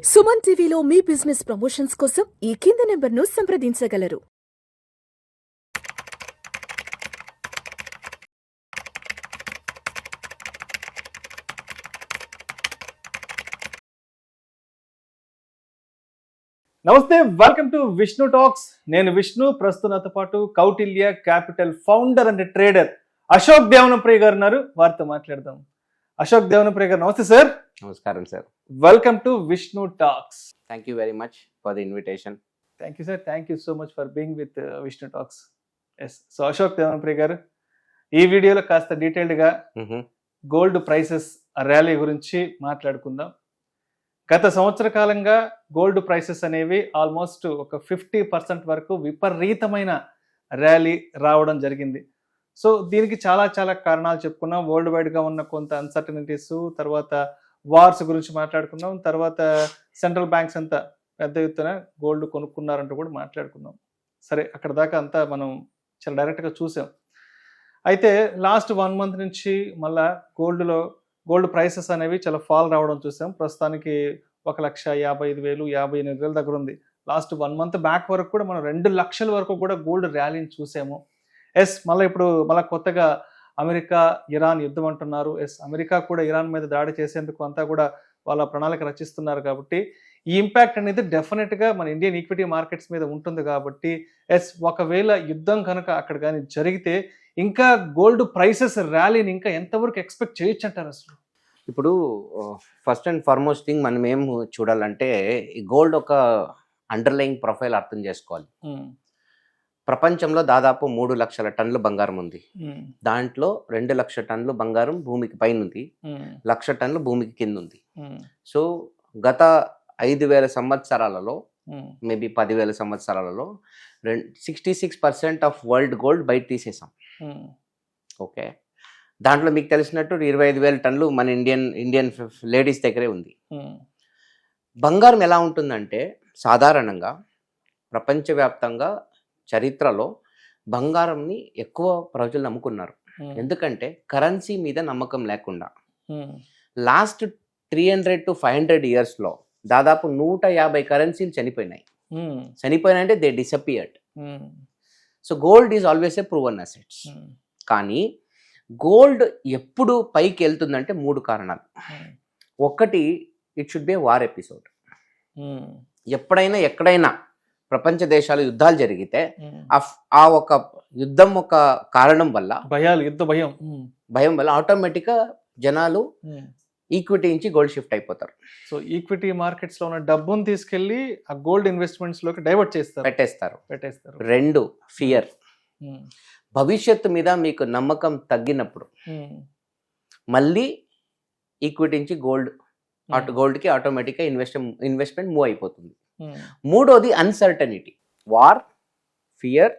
సుమన్ టీవీలో మీ business promotions కోసం ఈ కింది నెంబర్ను సంప్రదించగలరు. నమస్తే, వెల్కమ్ టు విష్ణు టాక్స్. నేను విష్ణు. ప్రస్తుతం నాతో పాటు Kautilya capital founder and trader Ashok Devanapriya garu ఉన్నారు. వారితో మాట్లాడదాం. అశోక్ దేవనప్రియ గారు, నమస్తే సార్. నమస్కారం sir. Welcome to Vishnu talks. Thank you very much for the invitation. Thank you sir. Thank you so much for being with Vishnu talks. Yes. So Ashok Devanapriya garu, ఈ వీడియోలో కాస్త డీటెయిల్డ్గా గోల్డ్ ప్రైసెస్ ర్యాలీ గురించి మాట్లాడుకుందాం. గత సంవత్సర కాలంగా గోల్డ్ ప్రైసెస్ అనేవి ఆల్మోస్ట్ ఒక 50% వరకు విపరీతమైన ర్యాలీ రావడం జరిగింది. సో దీనికి చాలా చాలా కారణాలు చెప్పుకున్నాం. వరల్డ్ వైడ్గా ఉన్న కొంత అన్సర్టనిటీస్, తర్వాత వార్స్ గురించి మాట్లాడుకున్నాం, తర్వాత సెంట్రల్ బ్యాంక్స్ అంతా పెద్ద ఎత్తున గోల్డ్ కొనుక్కున్నారంటూ కూడా మాట్లాడుకున్నాం. సరే, అక్కడ దాకా అంతా మనం చాలా డైరెక్ట్గా చూసాం. అయితే లాస్ట్ 1 month నుంచి మళ్ళా గోల్డ్ ప్రైసెస్ అనేవి చాలా ఫాల్ రావడం చూసాం. ప్రస్తుతానికి 1,55,000, 58,000 దగ్గర ఉంది. లాస్ట్ 1 month బ్యాక్ వరకు కూడా మనం 2 లక్షల వరకు కూడా గోల్డ్ ర్యాలీని చూసాము. ఎస్, ఇప్పుడు కొత్తగా అమెరికా ఇరాన్ యుద్ధం అంటున్నారు. ఎస్, అమెరికా కూడా ఇరాన్ మీద దాడి చేసేందుకు అంతా కూడా వాళ్ళ ప్రణాళిక రచిస్తున్నారు. కాబట్టి ఈ ఇంపాక్ట్ అనేది డెఫినెట్గా మన ఇండియన్ ఈక్విటీ మార్కెట్స్ మీద ఉంటుంది. కాబట్టి ఎస్, ఒకవేళ యుద్ధం కనుక అక్కడ కానీ జరిగితే ఇంకా గోల్డ్ ప్రైసెస్ ర్యాలీని ఇంకా ఎంతవరకు ఎక్స్పెక్ట్ చేయొచ్చు అంటారు అసలు? ఇప్పుడు ఫస్ట్ అండ్ ఫార్మోస్ట్ థింగ్ మనం ఏం చూడాలంటే, ఈ గోల్డ్ ఒక అండర్లయింగ్ ప్రొఫైల్ అర్థం చేసుకోవాలి. ప్రపంచంలో దాదాపు 3 లక్షల టన్నుల బంగారం ఉంది. దాంట్లో 2 లక్షల టన్నుల బంగారం భూమికి పైన ఉంది, 1 లక్ష టన్నులు భూమికి కింద ఉంది. సో గత 5,000 సంవత్సరాలలో, మేబీ 10,000 సంవత్సరాలలో 66% ఆఫ్ వరల్డ్ గోల్డ్ బయట తీసేసాం. ఓకే, దాంట్లో మీకు తెలిసినట్టు 25,000 టన్నులు మన ఇండియన్ లేడీస్ దగ్గరే ఉంది. బంగారం ఎలా ఉంటుందంటే, సాధారణంగా ప్రపంచవ్యాప్తంగా చరిత్రలో బంగారంని ఎక్కువ ప్రజలు నమ్ముకున్నారు. ఎందుకంటే కరెన్సీ మీద నమ్మకం లేకుండా. లాస్ట్ 300 to 500 ఇయర్స్లో దాదాపు 150 కరెన్సీలు చనిపోయినాయంటే they disappeared. So gold is always a proven assets. కానీ గోల్డ్ ఎప్పుడు పైకి వెళ్తుందంటే 3 కారణాలు. ఒకటి, it should be a war episode. ఎప్పుడైనా ఎక్కడైనా ప్రపంచ దేశాలు యుద్ధాలు జరిగితే ఆ ఒక యుద్ధం ఒక కారణం వల్ల, భయం వల్ల ఆటోమేటిక్గా జనాలు ఈక్విటీ నుంచి గోల్డ్ షిఫ్ట్ అయిపోతారు. సో ఈక్విటీ మార్కెట్స్ లో ఉన్న డబ్బును తీసుకెళ్లి ఆ గోల్డ్ ఇన్వెస్ట్మెంట్స్ లోకి డైవర్ట్ పెట్టేస్తారు. 2, ఫియర్. భవిష్యత్తు మీద మీకు నమ్మకం తగ్గినప్పుడు మళ్ళీ ఈక్విటీ నుంచి గోల్డ్కి ఆటోమేటిక్గా ఇన్వెస్ట్మెంట్ మూవ్ అయిపోతుంది. 3వది అన్సర్టనిటీ. War, fear,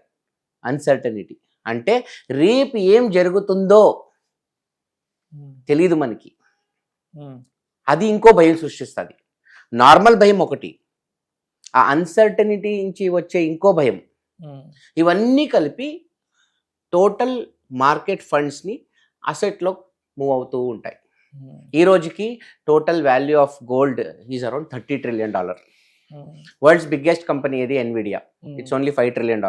uncertainty. అంటే రేపు ఏం జరుగుతుందో తెలీదు మనకి. అది ఇంకో భయం సృష్టిస్తుంది. నార్మల్ భయం ఒకటి, ఆ అన్సర్టనిటీ నుంచి వచ్చే ఇంకో భయం. ఇవన్నీ కలిపి టోటల్ మార్కెట్ ఫండ్స్ని అసెట్లో మూవ్ అవుతూ ఉంటాయి. ఈ రోజుకి total value of gold is around $30 trillion. World's biggest company ఏది? Nvidia. It's only $5 trillion.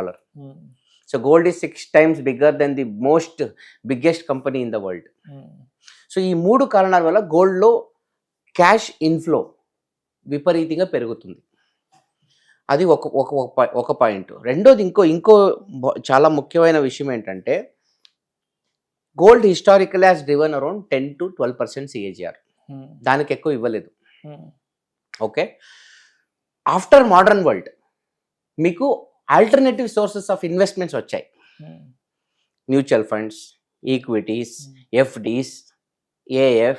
So gold is 6 times bigger than the most biggest company in the world. So ఈ 3 కారణాల వల్ల గోల్డ్లో క్యాష్ ఇన్ఫ్లో విపరీతంగా పెరుగుతుంది. అది ఒక పాయింట్. రెండోది, ఇంకో చాలా ముఖ్యమైన విషయం ఏంటంటే, gold historical has driven around 10 to 12% CAGR. దానికి ఎక్కువ ఇవ్వలేదు. ఓకే, ఆఫ్టర్ మోడర్న్ వరల్డ్ మీకు ఆల్టర్నేటివ్ సోర్సెస్ ఆఫ్ ఇన్వెస్ట్మెంట్స్ వచ్చాయి. Mutual funds, equities, FDs, AF,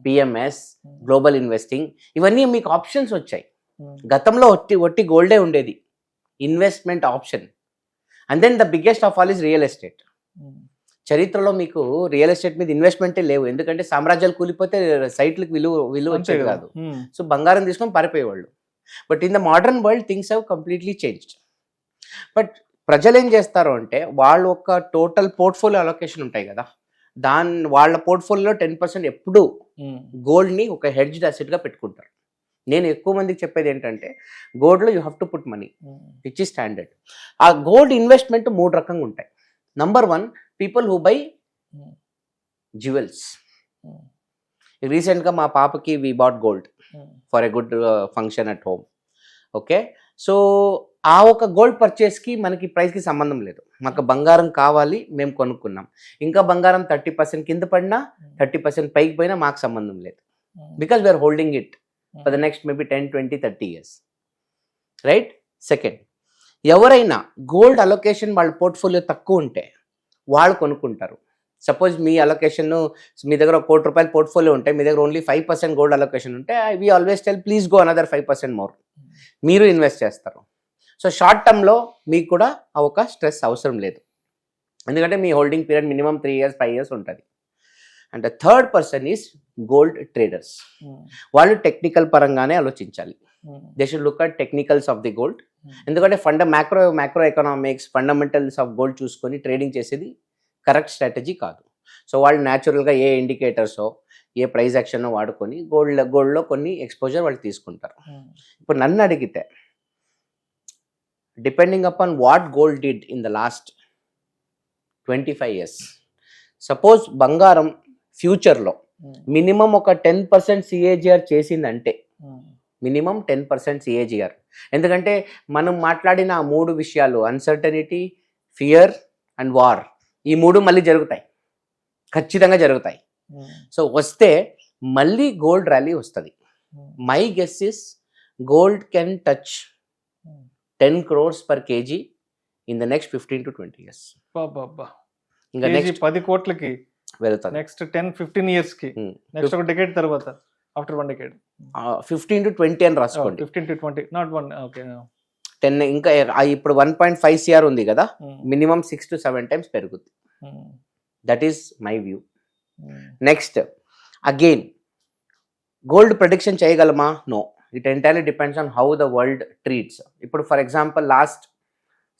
PMS, global investing, ఇవన్నీ మీకు ఆప్షన్స్ వచ్చాయి. గతంలో ఒట్టి గోల్డే ఉండేది investment option. And then the biggest of all is real estate. చరిత్రలో మీకు రియల్ ఎస్టేట్ మీద ఇన్వెస్ట్మెంటే లేవు. ఎందుకంటే సామ్రాజ్యాలు కూలిపోతే సైట్లకు విలువ వచ్చేది కాదు. సో బంగారం తీసుకొని పారిపోయేవాళ్ళు. But in the modern world things have completely changed. But ప్రజలు ఏం చేస్తారు అంటే, వాళ్ళు ఒక టోటల్ పోర్ట్ఫోలియో అలొకేషన్ ఉంటాయి కదా, వాళ్ళ పోర్ట్ఫోలియోలో 10% ఎప్పుడు గోల్డ్ని ఒక హెడ్జ్డ్ అసెట్గా పెట్టుకుంటారు. నేను ఎక్కువ మందికి చెప్పేది ఏంటంటే గోల్డ్లో you have to put money, which ఈ స్టాండర్డ్. ఆ గోల్డ్ ఇన్వెస్ట్మెంట్ 3 రకంగా ఉంటాయి. Number 1, people who buy jewels. రీసెంట్గా మా పాపకి we bought gold for a good function at home. Okay, so ఆ ఒక గోల్డ్ పర్చేస్కి మనకి ప్రైస్కి సంబంధం లేదు. మాకు బంగారం కావాలి, మేము కొనుక్కున్నాం. ఇంకా బంగారం 30% కింద పడినా 30% పైకి పోయినా మాకు సంబంధం లేదు. Because we are holding it for the next maybe 10, 20, 30 years. Right. Second, ఎవరైనా గోల్డ్ అలొకేషన్ వాళ్ళ పోర్ట్ఫోలియో తక్కువ ఉంటే వాళ్ళు కొనుక్కుంటారు. సపోజ్ మీ అలొకేషన్, మీ దగ్గర 1 కోటి రూపాయల పోర్ట్ఫోలియో ఉంటే మీ దగ్గర ఓన్లీ 5% గోల్డ్ అలొకేషన్ ఉంటే we always tell please go another 5% more. మీరు ఇన్వెస్ట్ చేస్తారు. సో షార్ట్ టర్మ్లో మీకు కూడా ఒక స్ట్రెస్ అవసరం లేదు, ఎందుకంటే మీ holding period minimum 3 years, 5 years ఉంటుంది. And third person is gold traders. వాళ్ళు టెక్నికల్ పరంగానే ఆలోచించాలి. They should look at technicals of the gold. ఎందుకంటే macro economics fundamentals of gold చూసుకొని ట్రేడింగ్ చేసేది కరెక్ట్ స్ట్రాటజీ కాదు. సో వాళ్ళు న్యాచురల్గా ఏ ఇండికేటర్సో ఏ ప్రైస్ యాక్షనో వాడుకొని గోల్డ్లో కొన్ని ఎక్స్పోజర్ వాళ్ళు తీసుకుంటారు. ఇప్పుడు నన్ను అడిగితే depending upon what gold did in the last 25 years, suppose బంగారం ఫ్యూచర్లో మినిమం ఒక 10% సిఏజిఆర్ చేసిందంటే, మినిమం 10% సిఏజిఆర్. ఎందుకంటే మనం మాట్లాడిన ఆ 3 విషయాలు, అన్సర్టనిటీ, ఫియర్ అండ్ వార్, ఈ 3 మళ్ళీ జరుగుతాయి, ఖచ్చితంగా జరుగుతాయి. సో వస్తే మళ్ళీ గోల్డ్ ర్యాలీ వస్తుంది. My guess is gold can touch 10 crores per kg in the next 15 to 20 years. ఇంకా నెక్స్ట్ 10 కోట్లకి వెళ్తారు నెక్స్ట్ 10-15 years కి, నెక్స్ట్ ఒక డెకేడ్ తర్వాత, ఆఫ్టర్ 1 decade 15 to 20 అని రాసుకోండి. 15 to 20, నాట్ 1. ఓకే, 10. ఇంకా ఇప్పుడు 1.5 CR ఉంది కదా, మినిమం 6 to 7 times పెరుగుద్ది. That is my view. Next, again gold prediction చేయగలమా? No. It entirely depends on how the world treats. ఇప్పుడు ఫర్ ఎగ్జాంపుల్ లాస్ట్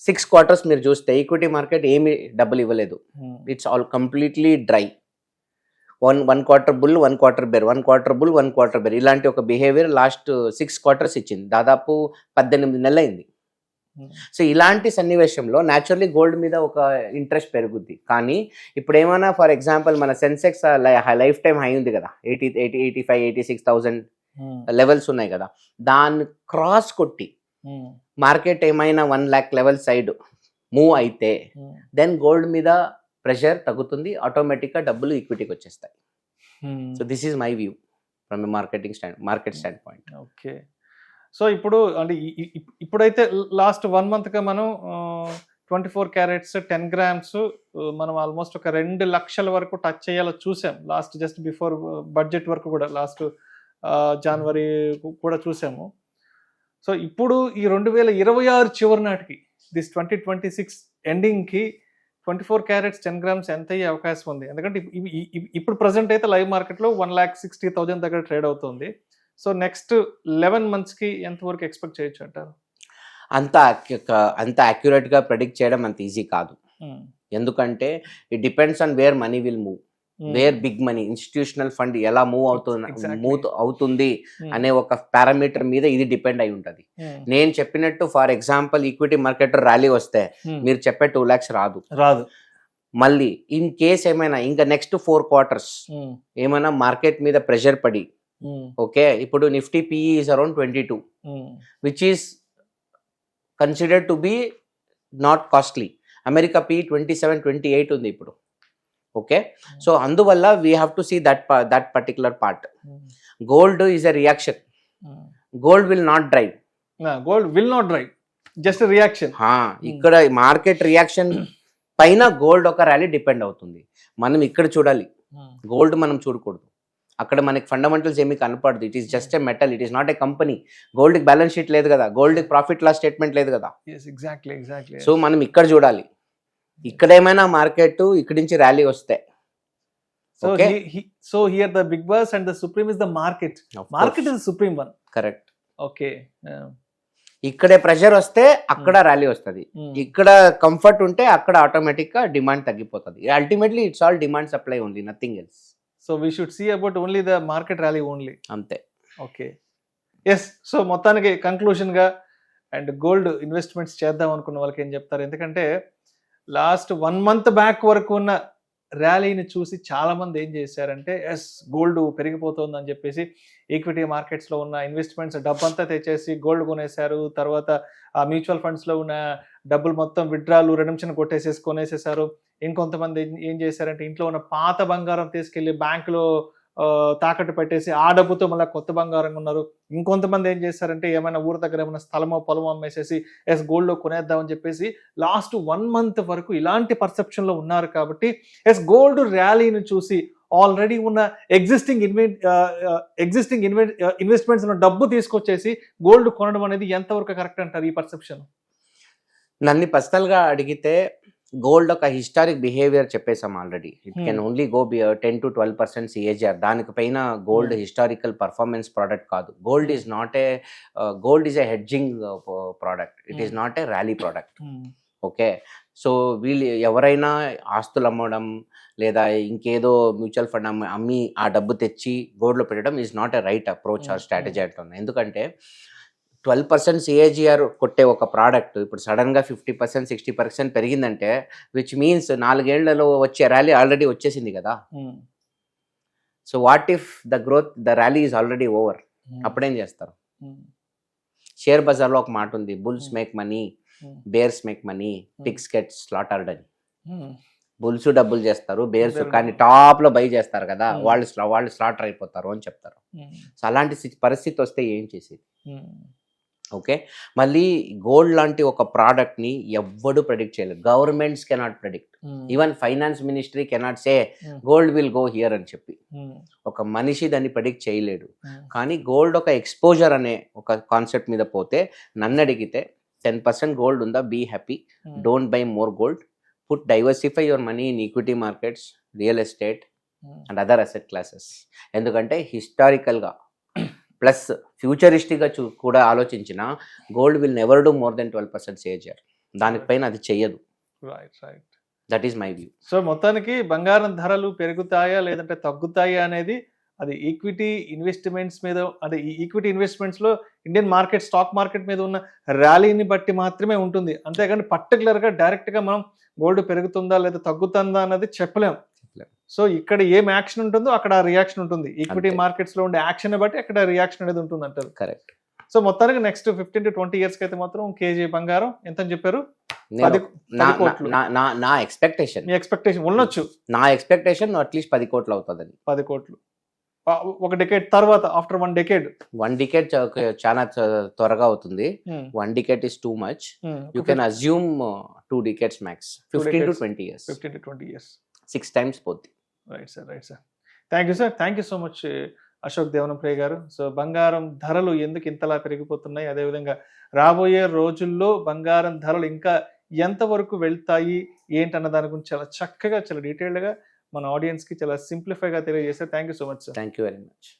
6 quarters మీరు చూస్తే ఈక్విటీ మార్కెట్ ఏమీ డబ్బులు ఇవ్వలేదు. It's all completely dry. One quarter bull, 1 quarter bear, 1 quarter bull, 1 quarter bear, ఇలాంటి ఒక behaviour last 6 quarters ఇచ్చింది. దాదాపు 18 నెలలు అయింది. సో ఇలాంటి సన్నివేశంలో న్యాచురల్లీ గోల్డ్ మీద ఒక ఇంట్రెస్ట్ పెరుగుద్ది. కానీ ఇప్పుడు ఏమైనా ఫర్ ఎగ్జాంపుల్ మన సెన్సెక్స్ లైఫ్ టైం హై ఉంది కదా, 85, 86,000 లెవెల్స్ ఉన్నాయి కదా, దాన్ని క్రాస్ కొట్టి మార్కెట్ ఏమైనా 1 lakh లెవెల్ సైడ్ మూవ్ అయితే దెన్ గోల్డ్ మీద ప్రెషర్ తగ్గుతుంది, ఆటోమేటిక్గా డబ్బులు ఈక్విటీకి వచ్చేస్తాయి. So this is my view from market stand point. Okay, so ఇప్పుడు అంటే ఇప్పుడైతే లాస్ట్ 1 monthగా మనం 24 carats 10 grams మనం ఆల్మోస్ట్ ఒక 2 లక్షల వరకు టచ్ చేయాలో చూసాం. లాస్ట్ జస్ట్ బిఫోర్ బడ్జెట్ వరకు కూడా లాస్ట్ జనవరి కూడా చూసాము. సో ఇప్పుడు ఈ 2026 చివరి నాటికి, దిస్ 2026 ఎండింగ్కి 24 carats 10 grams ఎంత అయ్యే అవకాశం ఉంది? ఎందుకంటే ఇప్పుడు ప్రజెంట్ అయితే లైవ్ మార్కెట్లో 1,60,000 దగ్గర ట్రేడ్ అవుతుంది. సో నెక్స్ట్ 11 monthsకి ఎంతవరకు ఎక్స్పెక్ట్ చేయొచ్చు అంటారు? అంత యాక్యురేట్గా ప్రెడిక్ట్ చేయడం అంత ఈజీ కాదు. ఎందుకంటే it depends on where money will move, where big money, institutional fund ఎలా మూవ్ అవుతుంది అనే ఒక పారామీటర్ మీద ఇది డిపెండ్ అయి ఉంటుంది. నేను చెప్పినట్టు for example equity market rally వస్తే మీరు చెప్పే 2 lakhs రాదు. మళ్ళీ ఇన్ కేస్ ఏమైనా ఇంకా నెక్స్ట్ 4 quarters ఏమైనా మార్కెట్ మీద ప్రెషర్ పడి, ఓకే, ఇప్పుడు Nifty PE is around 22, which is considered to be not costly. America PE 27, 28 ఉంది ఇప్పుడు. ఓకే, సో అందువల్ల we have to see that particular part. Gold is a reaction, gold will not drive. Just reaction. ఇక్కడ market reaction పైన gold ఒక rally depend అవుతుంది. మనం ఇక్కడ చూడాలి, గోల్డ్ మనం చూడకూడదు. అక్కడ మనకి ఫండమెంటల్స్ ఏమీ కనపడదు. It is just a metal, it is not a company. గోల్డ్కి బ్యాలెన్స్ షీట్ లేదు కదా, గోల్డ్కి ప్రాఫిట్ లాస్ స్టేట్మెంట్ లేదు కదా. సో మనం ఇక్కడ చూడాలి. ఇక్కడ ఏమైనా మార్కెట్ ఇక్కడి నుంచి ర్యాలీ వస్తే, so here the big boss and the supreme is the market. Market is the supreme one. Correct. Okay, ఇక్కడే ప్రెషర్ వస్తే అక్కడ ర్యాలీ వస్తుంది, ఇక్కడ కంఫర్ట్ ఉంటే అక్కడ ఆటోమేటిక్ గా డిమాండ్ తగ్గిపోతుంది. Ultimately it's all demand supply only, nothing else. So we should see about only the market rally only. అంతే. Okay, yes. సో మొత్తానికి కంక్లూషన్గా అండ్ గోల్డ్ ఇన్వెస్ట్మెంట్స్ చేద్దాం అనుకున్న వాళ్ళకి ఏం చెప్తారు? ఎందుకంటే లాస్ట్ 1 month బ్యాక్ వరకు ఉన్న ర్యాలీని చూసి చాలా మంది ఏం చేశారంటే ఎస్ గోల్డ్ పెరిగిపోతుంది అని చెప్పేసి ఈక్విటీ మార్కెట్స్లో ఉన్న ఇన్వెస్ట్మెంట్స్ డబ్బంతా తెచ్చేసి గోల్డ్ కొనేశారు. తర్వాత ఆ మ్యూచువల్ ఫండ్స్లో ఉన్న డబ్బులు మొత్తం విత్డ్రాలు రిడెంప్షన్ కొనేసేసారు. ఇంకొంతమంది ఏం చేశారంటే ఇంట్లో ఉన్న పాత బంగారం తీసుకెళ్లి బ్యాంకులో తాకట్టు పెట్టేసి ఆ డబ్బుతో మళ్ళీ కొత్త బంగారం ఉన్నారు. ఇంకొంతమంది ఏం చేశారంటే ఏమైనా ఊరి దగ్గర ఏమైనా స్థలమో పొలమో అమ్మేసేసి ఎస్ గోల్డ్లో కొనేద్దామని చెప్పేసి లాస్ట్ 1 month వరకు ఇలాంటి పర్సెప్షన్లో ఉన్నారు. కాబట్టి ఎస్ గోల్డ్ ర్యాలీని చూసి ఆల్రెడీ ఉన్న ఎగ్జిస్టింగ్ ఇన్వెస్ట్మెంట్స్ డబ్బు తీసుకొచ్చేసి గోల్డ్ కొనడం అనేది ఎంతవరకు కరెక్ట్ అంటారు ఈ పర్సెప్షన్? నన్ను పర్సనల్గా అడిగితే గోల్డ్ ఒక హిస్టారిక్ బిహేవియర్ చెప్పేసాం already. It can only go 10 to 12% CAGR. దానికి పైన గోల్డ్ హిస్టారికల్ పర్ఫార్మెన్స్ ప్రోడక్ట్ కాదు. Gold is not a hedging product. It is not a rally product. Okay, so వీళ్ళు ఎవరైనా ఆస్తులు అమ్మడం లేదా ఇంకేదో మ్యూచువల్ ఫండ్ అమ్మి ఆ డబ్బు తెచ్చి గోల్డ్లో పెట్టడం is not a right approach or strategy అంటున్నాను. ఎందుకంటే 12% CAGR కొట్టే ఒక ప్రోడక్ట్ ఇప్పుడు సడన్గా 50% 60% పెరిగిందంటే విచ్ మీన్స్ 4 ఏళ్లలో వచ్చే ర్యాలీ ఆల్రెడీ వచ్చేసింది కదా. So what if the rally is already over? అప్పుడేం చేస్తారు? షేర్ బజార్లో ఒక మాట ఉంది, bulls make money, bears make money, pigs get slaughtered అని. బుల్స్ డబ్బులు చేస్తారు, బేర్స్ కానీ టాప్లో బై చేస్తారు కదా, వాళ్ళు స్లాటర్ అయిపోతారు అని చెప్తారు. సో అలాంటి పరిస్థితి వస్తే ఏం చేసేది? ఓకే, మళ్ళీ గోల్డ్ లాంటి ఒక ప్రోడక్ట్ని ఎవ్వడు ప్రెడిక్ట్ చేయలేదు. Governments cannot predict, even finance ministry cannot say gold will go here అని చెప్పి. ఒక మనిషి దాన్ని ప్రెడిక్ట్ చేయలేడు. కానీ గోల్డ్ ఒక ఎక్స్పోజర్ అనే ఒక కాన్సెప్ట్ మీద పోతే నన్ను అడిగితే 10% గోల్డ్ ఉందా, be happy, don't buy more gold, put diversify your money in equity markets, real estate and other asset classes. ఎందుకంటే హిస్టారికల్గా ప్లస్ ఫ్యూచరిస్టిక్గా కూడా ఆలోచించిన gold will never do more than 12% CAGR. దానిపైన అది చెయ్యదు. Right. That is my view. So మొత్తానికి బంగారం ధరలు పెరుగుతాయా లేదంటే తగ్గుతాయా అనేది అది ఈక్విటీ ఇన్వెస్ట్మెంట్స్ మీద, అంటే ఈ ఈక్విటీ ఇన్వెస్ట్మెంట్స్లో ఇండియన్ మార్కెట్ స్టాక్ మార్కెట్ మీద ఉన్న ర్యాలీని బట్టి మాత్రమే ఉంటుంది. అంతేగాని పర్టికులర్గా డైరెక్ట్గా మనం గోల్డ్ పెరుగుతుందా లేదా తగ్గుతుందా అన్నది చెప్పలేం. సో ఇక్కడ ఏం యాక్షన్ ఉంటుందో అక్కడ రియాక్షన్ ఉంటుంది. ఈక్విటీ మార్కెట్స్ లో ఉండే యాక్షన్ బట్టి అక్కడ రియాక్షన్ అనేది ఉంటుంది అంటారు. కరెక్ట్. సో మొత్తానికి నెక్స్ట్ 15 to 20 years కి అయితే మాత్రం కేజీ బంగారం ఎంత అని చెప్పారు? 10 కోట్లు. నా ఎక్స్పెక్టేషన్. మీ ఎక్స్పెక్టేషన్ ఉండొచ్చు. నా ఎక్స్పెక్టేషన్ అట్లీస్ట్ 10 కోట్లు అవుతుందని. 10 కోట్లు ఒక డెకేడ్ తర్వాత, ఆఫ్టర్ 1 decade. 1 decade చాలా త్వరగా అవుతుంది. 1 decade is too much. You can assume 2 decades max. 15 to 20 years. 15 to 20 years. 6 times పోద్ది. Right sir. Thank you sir. Thank you so much Ashok Devanampriya garu. So బంగారం ధరలు ఎందుకు ఇంతలా పెరిగిపోతున్నాయి, అదేవిధంగా రాబోయే రోజుల్లో బంగారం ధరలు ఇంకా ఎంతవరకు వెళ్తాయి ఏంటన్న దాని గురించి చాలా చక్కగా, చాలా డీటెయిల్డ్గా మన ఆడియన్స్కి చాలా సింప్లిఫైగా తెలియజేశారు. Thank you so much sir. Thank you very much.